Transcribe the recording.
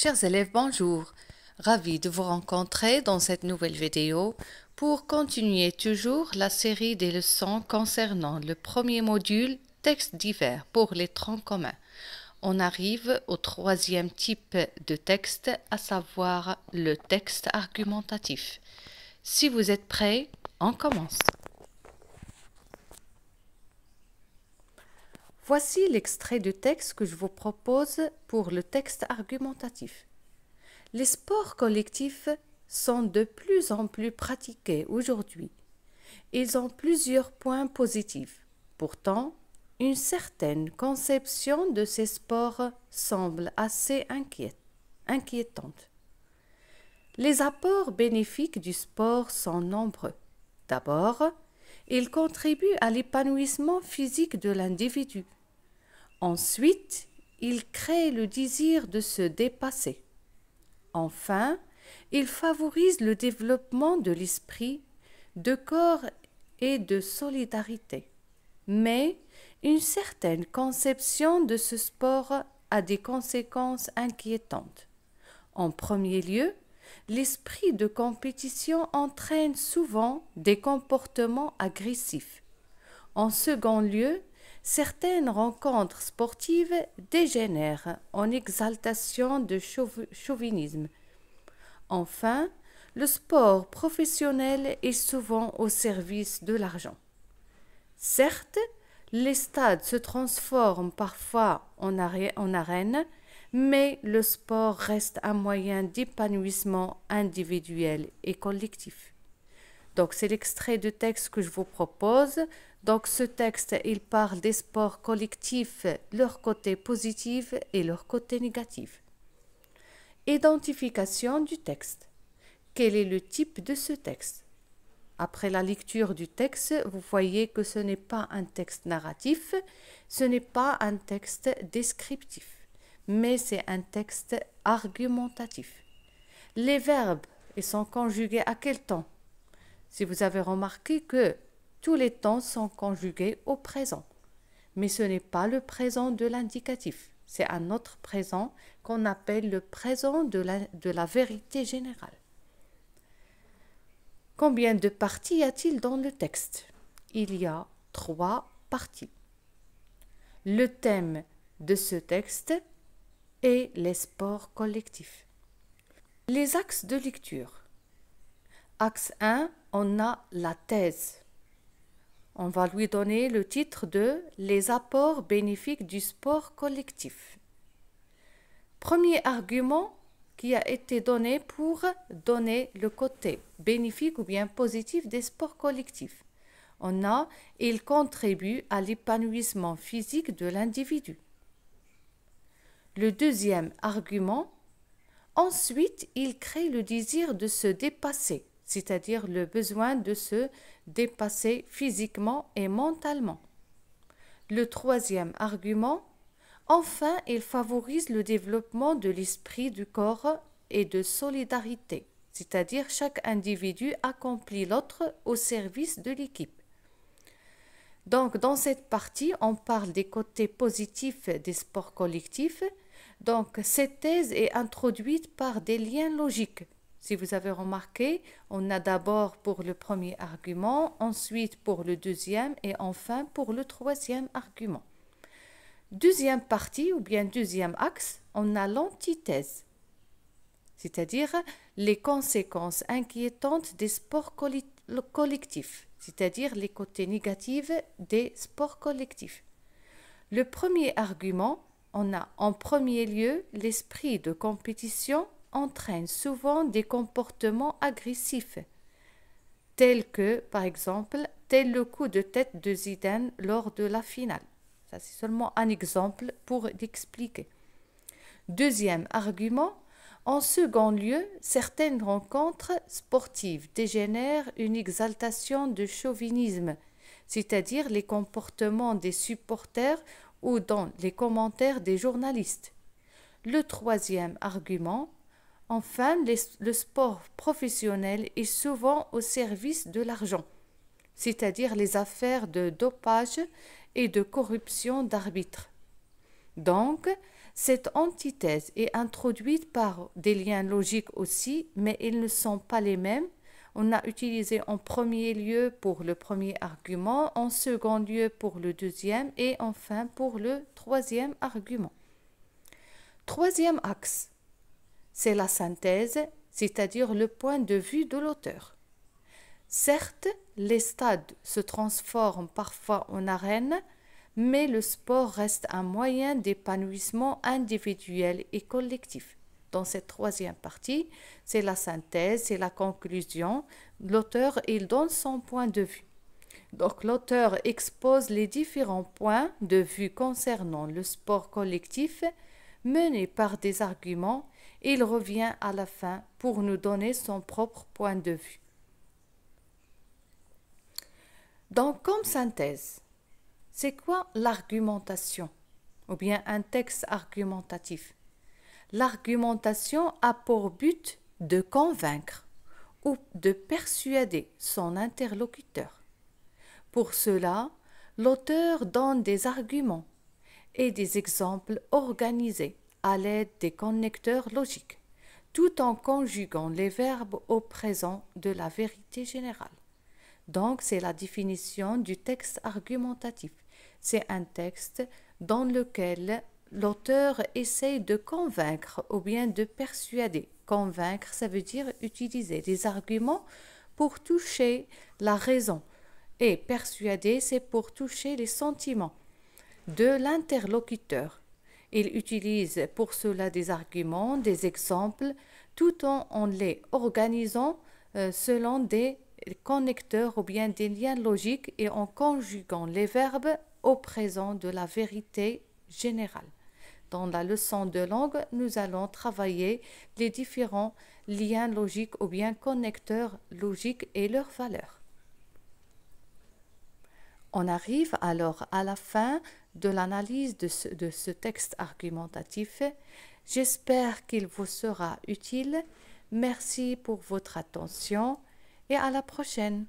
Chers élèves, bonjour. Ravi de vous rencontrer dans cette nouvelle vidéo pour continuer toujours la série des leçons concernant le premier module texte divers pour les troncs communs. On arrive au troisième type de texte, à savoir le texte argumentatif. Si vous êtes prêts, on commence. Voici l'extrait de texte que je vous propose pour le texte argumentatif. Les sports collectifs sont de plus en plus pratiqués aujourd'hui. Ils ont plusieurs points positifs. Pourtant, une certaine conception de ces sports semble assez inquiétante. Les apports bénéfiques du sport sont nombreux. D'abord, il contribue à l'épanouissement physique de l'individu. Ensuite, il crée le désir de se dépasser. Enfin, il favorise le développement de l'esprit, de corps et de solidarité. Mais une certaine conception de ce sport a des conséquences inquiétantes. En premier lieu, l'esprit de compétition entraîne souvent des comportements agressifs. En second lieu, certaines rencontres sportives dégénèrent en exaltation de chauvinisme. Enfin, le sport professionnel est souvent au service de l'argent. Certes, les stades se transforment parfois en arènes, mais le sport reste un moyen d'épanouissement individuel et collectif. Donc, c'est l'extrait de texte que je vous propose. Donc, ce texte, il parle des sports collectifs, leur côté positif et leur côté négatif. Identification du texte. Quel est le type de ce texte? Après la lecture du texte, vous voyez que ce n'est pas un texte narratif, ce n'est pas un texte descriptif, mais c'est un texte argumentatif. Les verbes, ils sont conjugués à quel temps? Si vous avez remarqué que tous les temps sont conjugués au présent, mais ce n'est pas le présent de l'indicatif, c'est un autre présent qu'on appelle le présent de la vérité générale. Combien de parties y a-t-il dans le texte? Il y a 3 parties. Le thème de ce texte est les sports collectifs. Les axes de lecture. Axe 1, on a la thèse. On va lui donner le titre de « Les apports bénéfiques du sport collectif ». Premier argument qui a été donné pour donner le côté bénéfique ou bien positif des sports collectifs. On a « Il contribue à l'épanouissement physique de l'individu ». Le deuxième argument, ensuite, il crée le désir de se dépasser, c'est-à-dire le besoin de se dépasser physiquement et mentalement. Le troisième argument, enfin, il favorise le développement de l'esprit du corps et de solidarité, c'est-à-dire chaque individu accomplit l'autre au service de l'équipe. Donc, dans cette partie, on parle des côtés positifs des sports collectifs. Donc, cette thèse est introduite par des liens logiques. Si vous avez remarqué, on a d'abord pour le premier argument, ensuite pour le deuxième et enfin pour le troisième argument. Deuxième partie ou bien deuxième axe, on a l'antithèse, c'est-à-dire les conséquences inquiétantes des sports collectifs, c'est-à-dire les côtés négatifs des sports collectifs. Le premier argument, on a en premier lieu l'esprit de compétition entraîne souvent des comportements agressifs, tels que, par exemple, tel le coup de tête de Zidane lors de la finale. Ça, c'est seulement un exemple pour l'expliquer. Deuxième argument, en second lieu, certaines rencontres sportives dégénèrent une exaltation de chauvinisme, c'est-à-dire les comportements des supporters ou dans les commentaires des journalistes. Le troisième argument, enfin, le sport professionnel est souvent au service de l'argent, c'est-à-dire les affaires de dopage et de corruption d'arbitres. Donc, Cette antithèse est introduite par des liens logiques aussi, mais ils ne sont pas les mêmes. On a utilisé en premier lieu pour le premier argument, en second lieu pour le deuxième et enfin pour le troisième argument. Troisième axe, c'est la synthèse, c'est-à-dire le point de vue de l'auteur. Certes, les stades se transforment parfois en arènes, mais le sport reste un moyen d'épanouissement individuel et collectif. Dans cette troisième partie, c'est la synthèse, c'est la conclusion. L'auteur, il donne son point de vue. Donc l'auteur expose les différents points de vue concernant le sport collectif menés par des arguments et il revient à la fin pour nous donner son propre point de vue. Donc comme synthèse, c'est quoi l'argumentation ou bien un texte argumentatif? L'argumentation a pour but de convaincre ou de persuader son interlocuteur. Pour cela, l'auteur donne des arguments et des exemples organisés à l'aide des connecteurs logiques, tout en conjuguant les verbes au présent de la vérité générale. Donc, c'est la définition du texte argumentatif. C'est un texte dans lequel l'auteur essaye de convaincre ou bien de persuader. Convaincre, ça veut dire utiliser des arguments pour toucher la raison. Et persuader, c'est pour toucher les sentiments de l'interlocuteur. Il utilise pour cela des arguments, des exemples, tout en les organisant selon des connecteurs ou bien des liens logiques et en conjuguant les verbes au présent de la vérité générale. Dans la leçon de langue, nous allons travailler les différents liens logiques ou bien connecteurs logiques et leurs valeurs. On arrive alors à la fin de l'analyse de ce texte argumentatif. J'espère qu'il vous sera utile. Merci pour votre attention et à la prochaine.